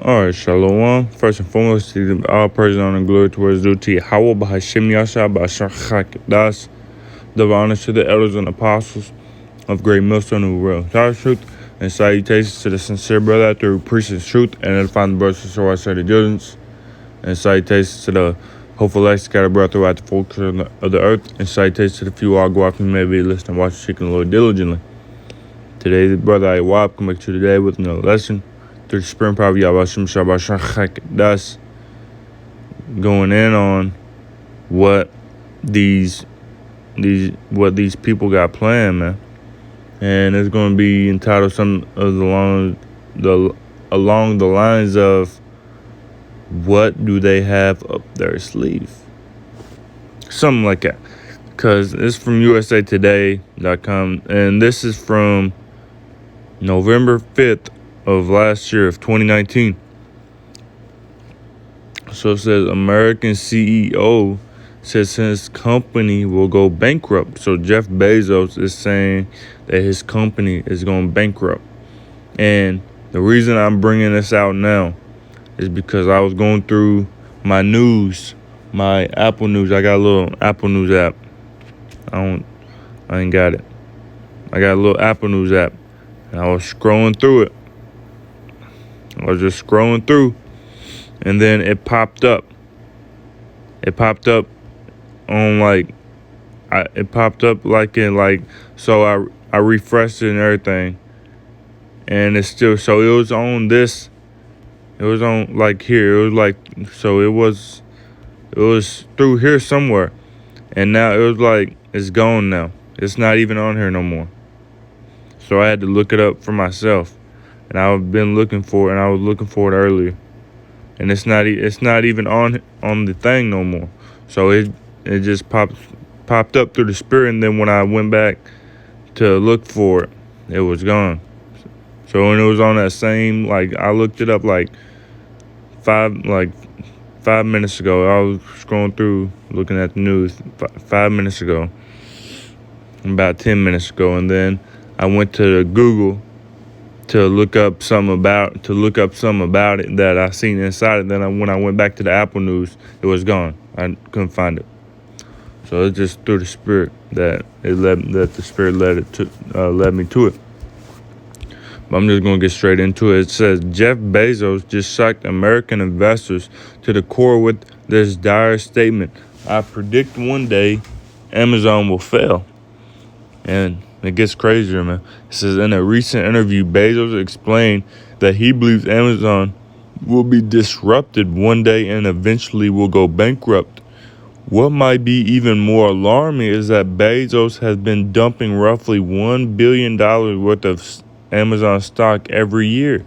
Alright, Shalom. First and foremost, all praise, honor, and glory towards due to Yahweh, Bahashem Yasha, Bahashach Das, double honor to the elders and apostles of Great Millstone who will tell truth, and salutations to the sincere brother after who preaches truth and edifying the brothers so I say the diligence, and salutations to the hopeful light scattered abroad throughout the folks of the earth, and salutations to the few all go out from may be listening, watch, seeking the Lord diligently. Today, the brother Iwab come back to you today with another lesson. Through the spirit and power of Yahweh Shabbat Das, going in on what these people got planned, man. And it's going to be entitled some of along the lines of what do they have up their sleeve, something like that. Because it's from USAtoday.com, and this is from November 5th of last year of 2019. So it says American CEO says his company will go bankrupt. So Jeff Bezos is saying that his company is going bankrupt. And the reason I'm bringing this out now is because I was going through my news, my Apple News. I got a little Apple News app. I ain't got it. I got a little Apple News app, and I was scrolling through it. I was just scrolling through, and then it popped up. It popped up on so I refreshed it and everything, and it's still, so it was on this, it was on like here, it was like, so it was through here somewhere, and now it was like, it's gone now. It's not even on here no more. So I had to look it up for myself. And I've been looking for it, and I was looking for it earlier, and it's not even on the thing no more. So it just popped up through the spirit, and then when I went back to look for it, it was gone. So when it was on that same, like, I looked it up like 5 minutes ago. I was scrolling through looking at the news 5 minutes ago, about 10 minutes ago, and then I went to Google to look up something about it that I seen inside it. Then when I went back to the Apple News, it was gone. I couldn't find it. So it's just through the spirit that the spirit led me to it. But I'm just gonna get straight into it. It says Jeff Bezos just shocked American investors to the core with this dire statement: "I predict one day Amazon will fail." And it gets crazier, man. It says, in a recent interview, Bezos explained that he believes Amazon will be disrupted one day and eventually will go bankrupt. What might be even more alarming is that Bezos has been dumping roughly $1 billion worth of Amazon stock every year.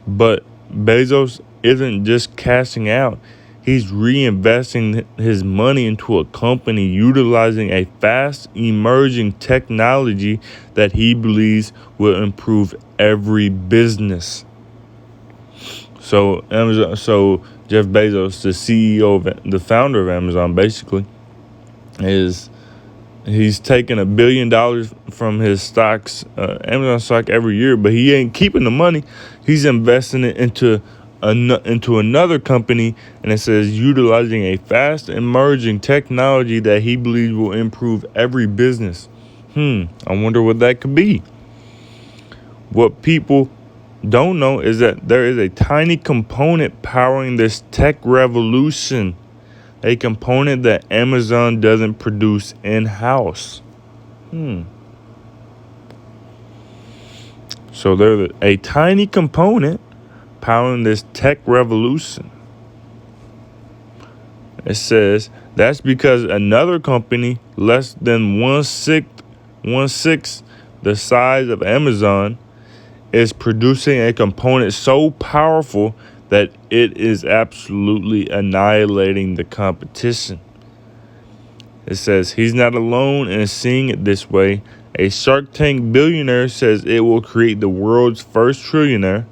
But Bezos isn't just cashing out. He's reinvesting his money into a company utilizing a fast emerging technology that he believes will improve every business. So Jeff Bezos, the CEO, the founder of Amazon, basically, he's taking $1 billion from his stocks, Amazon stock, every year, but he ain't keeping the money. He's investing it into another company, and it says utilizing a fast emerging technology that he believes will improve every business. I wonder what that could be. What people don't know is that there is a tiny component powering this tech revolution, a component that Amazon doesn't produce in-house. So there's a tiny component powering this tech revolution. It says that's because another company less than one sixth the size of Amazon is producing a component so powerful that it is absolutely annihilating the competition. It says he's not alone in seeing it this way. A Shark Tank billionaire says it will create the world's first trillionaire.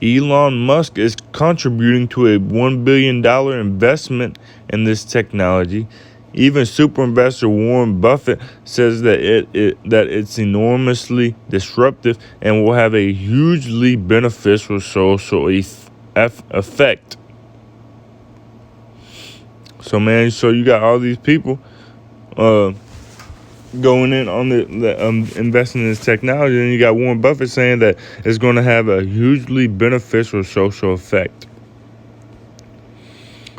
Elon Musk is contributing to a $1 billion investment in this technology. Even super investor Warren Buffett says that it's enormously disruptive and will have a hugely beneficial social effect. So man, so you got all these people going in on the investing in this technology, and you got Warren Buffett saying that it's going to have a hugely beneficial social effect.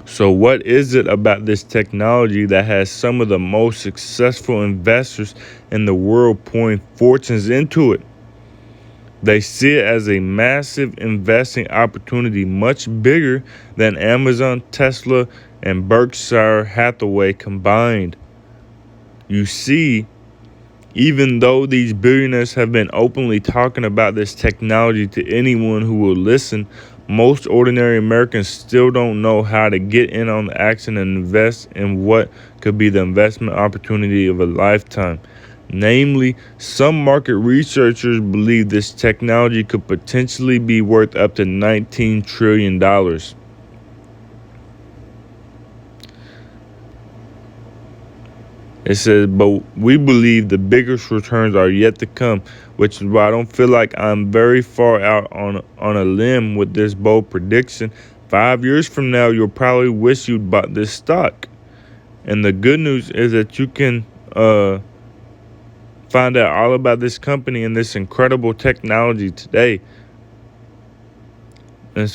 So what is it about this technology that has some of the most successful investors in the world pouring fortunes into it? They see it as a massive investing opportunity, much bigger than Amazon, Tesla, and Berkshire Hathaway combined. You see, even though these billionaires have been openly talking about this technology to anyone who will listen, most ordinary Americans still don't know how to get in on the action and invest in what could be the investment opportunity of a lifetime. Namely, some market researchers believe this technology could potentially be worth up to $19 trillion. It says, but we believe the biggest returns are yet to come, which is why I don't feel like I'm very far out on a limb with this bold prediction. 5 years from now, you'll probably wish you'd bought this stock. And the good news is that you can find out all about this company and this incredible technology today. And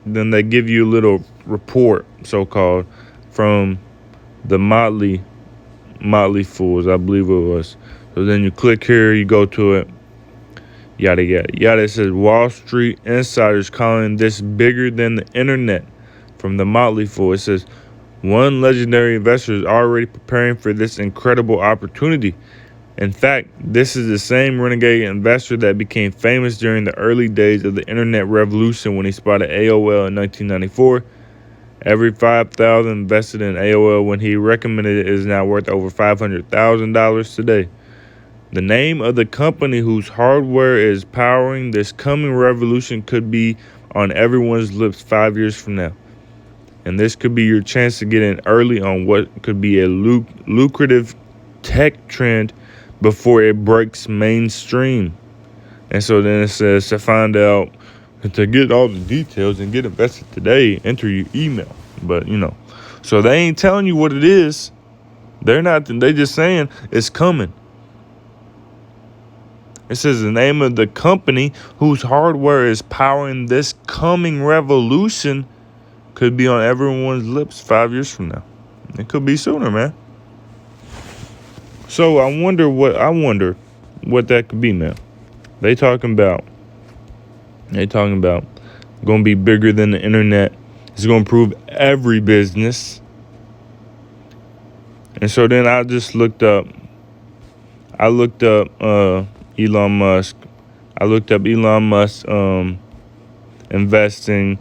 then they give you a little report, so-called, from the Motley Fools, I believe it was. So then you click here, you go to it, yada, yada, yada. It says Wall Street insiders calling this bigger than the internet from the Motley Fool. It says one legendary investor is already preparing for this incredible opportunity. In fact, this is the same renegade investor that became famous during the early days of the internet revolution when he spotted AOL in 1994. Every $5,000 invested in AOL when he recommended it is now worth over $500,000 today. The name of the company whose hardware is powering this coming revolution could be on everyone's lips 5 years from now. And this could be your chance to get in early on what could be a lucrative tech trend before it breaks mainstream. And so then it says to find out, to get all the details and get invested today, enter your email. But so they ain't telling you what it is. They just saying it's coming. It says the name of the company whose hardware is powering this coming revolution could be on everyone's lips 5 years from now. It could be sooner, man. So I wonder what that could be, man. They talking about going to be bigger than the internet. It's going to improve every business. And so then I just looked up Elon Musk. I looked up Elon Musk investing.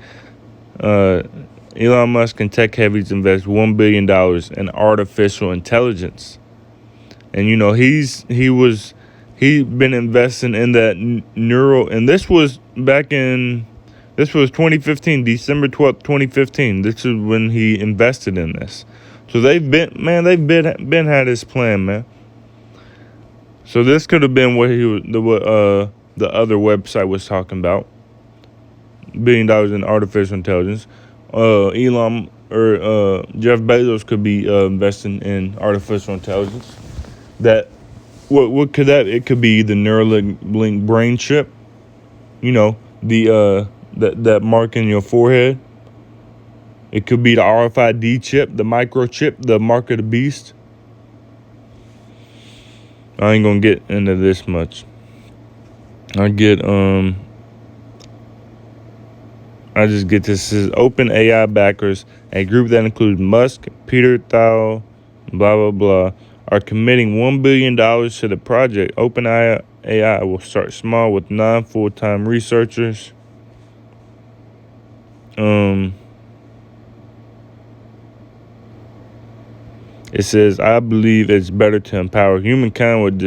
Elon Musk and tech heavies invest $1 billion in artificial intelligence. And he's been investing in that neural, and this was 2015, December 12th, 2015. This is when he invested in this. So they've been had this plan, man. So this could have been what the other website was talking about. $1 billion in artificial intelligence. Elon or Jeff Bezos could be investing in artificial intelligence. What could that? It could be the Neuralink brain chip. That mark in your forehead. It could be the RFID chip, the microchip, the mark of the beast. I ain't gonna get into this much. I just get this. This is Open AI backers, a group that includes Musk, Peter Thiel, blah blah blah, are committing $1 billion to the project. Open AI will start small with 9 full-time researchers. It says, I believe it's better to empower humankind with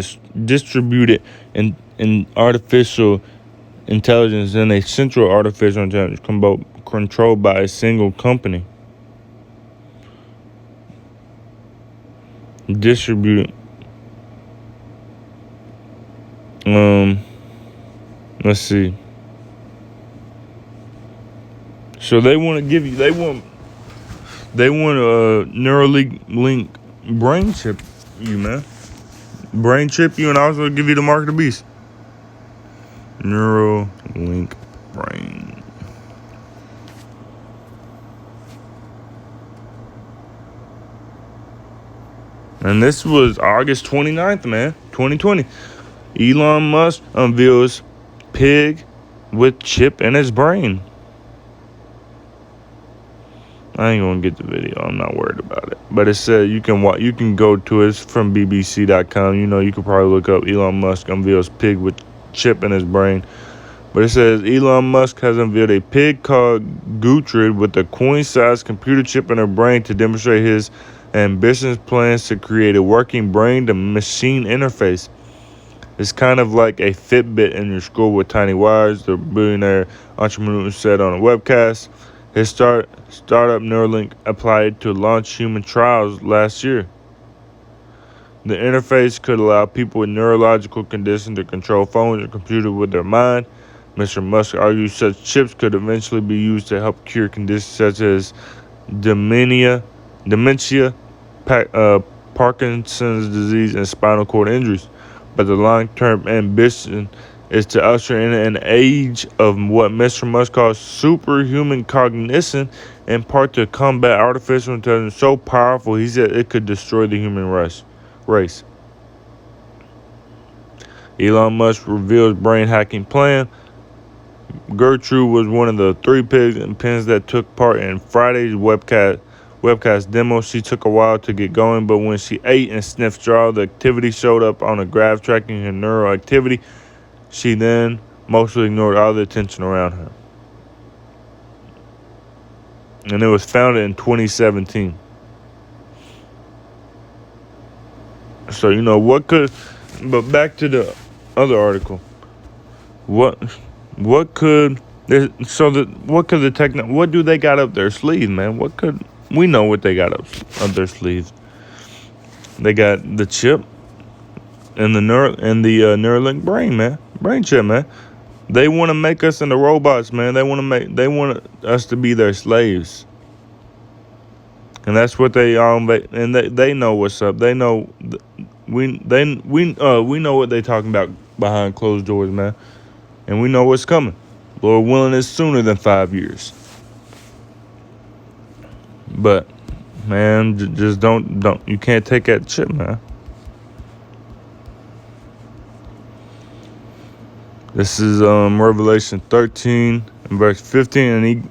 distributed in artificial intelligence than a central artificial intelligence controlled by a single company. Distributed. Let's see. So they want to give you. They want a Neuralink brain chip you, man. Brain chip you, and also give you the mark of the beast. Neuralink brain. And this was August 29th, man, 2020. Elon Musk unveils pig with chip in his brain. I ain't gonna get the video. I'm not worried about it. But it said you can go to it. It's from BBC.com. You know, you could probably look up Elon Musk unveils pig with chip in his brain. But it says Elon Musk has unveiled a pig called Gutrid with a coin-sized computer chip in her brain to demonstrate his ambitious plans to create a working brain-to-machine interface. It's kind of like a Fitbit in your school with tiny wires, the billionaire entrepreneur said on a webcast. His startup Neuralink applied to launch human trials last year. The interface could allow people with neurological conditions to control phones or computers with their mind. Mr. Musk argues such chips could eventually be used to help cure conditions such as dementia, Parkinson's disease, and spinal cord injuries. But the long-term ambition is to usher in an age of what Mr. Musk calls superhuman cognition, in part to combat artificial intelligence so powerful he said it could destroy the human race. Elon Musk reveals brain hacking plan. Gertrude was one of the 3 pigs and pens that took part in Friday's webcast demo. She took a while to get going, but when she ate and sniffed straw, the activity showed up on a graph tracking her neural activity. She then mostly ignored all the attention around her. And it was founded in 2017. So, you know, but back to the other article. What do they got up their sleeve, man? We know what they got up their sleeves. They got the chip and the Neuralink brain chip, man. They want to make us into robots, man. They want us to be their slaves. And that's what they know what's up. They know we know what they talking about behind closed doors, man. And we know what's coming. Lord willing, it's sooner than 5 years. But man, just don't you can't take that chip, man. This is Revelation 13 and verse 15,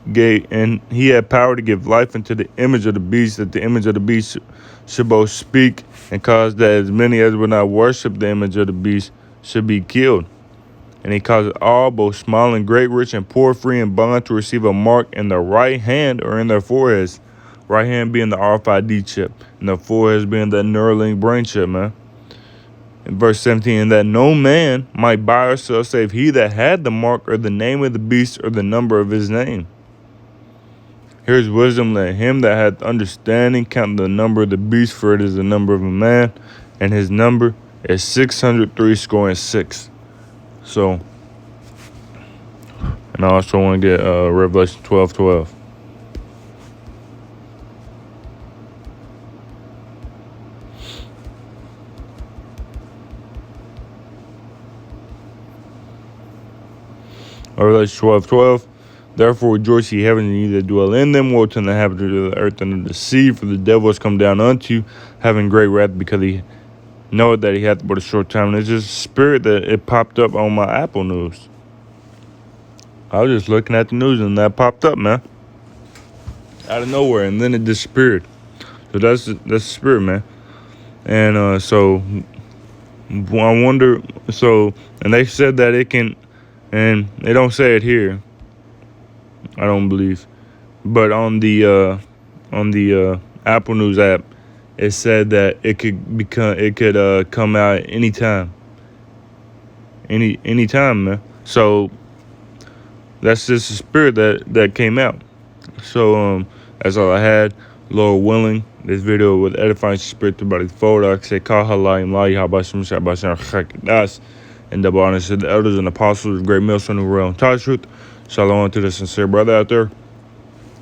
and he had power to give life into the image of the beast, that the image of the beast should both speak and cause that as many as would not worship the image of the beast should be killed. And he caused all, both small and great, rich and poor, free and bond, to receive a mark in their right hand or in their foreheads. Right hand being the RFID chip, and the foreheads being the Neuralink brain chip, man. In verse 17, and that no man might buy or sell save he that had the mark or the name of the beast or the number of his name. Here's wisdom, let him that hath understanding count the number of the beast, for it is the number of a man, and his number is 636. So, and I also want to get Revelation 12:12. Revelation 12:12. Therefore rejoice, ye heavens, and ye that dwell in them. Woe to the inhabitants of the earth and of the sea, for the devil has come down unto you, having great wrath, because he knoweth that he hath but a short time. And it's just spirit that it popped up on my Apple News. I was just looking at the news and that popped up, man, out of nowhere, and then it disappeared. So that's the spirit, man. And so I wonder. So, and they said that it can. And they don't say it here, I don't believe, but on the Apple News app, it said that it could come out anytime, anytime, man. So that's just the spirit that came out. So that's all I had. Lord willing, this video with edifying spirit to body forward. I say, call her lying lie, how about some shot by some das. and double honors to the elders and apostles, great millstone who real and taught truth. Shalom to the sincere brother out there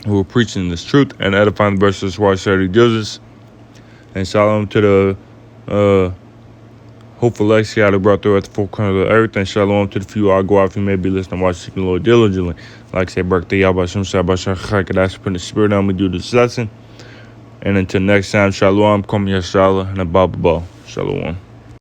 who are preaching this truth and edifying the brothers of why Saturday Joseph. And shalom to the hopeful legacy out of brought through at the full corner of the earth. And shalom to the few I go out if you may be listening, watch, seeking the Lord diligently. Like I say, birthday, Yahweh Shem Shabbat Shachak, that's putting the spirit on me, do this lesson. And until next time, shalom, come Yashala, and a Baba. Shalom.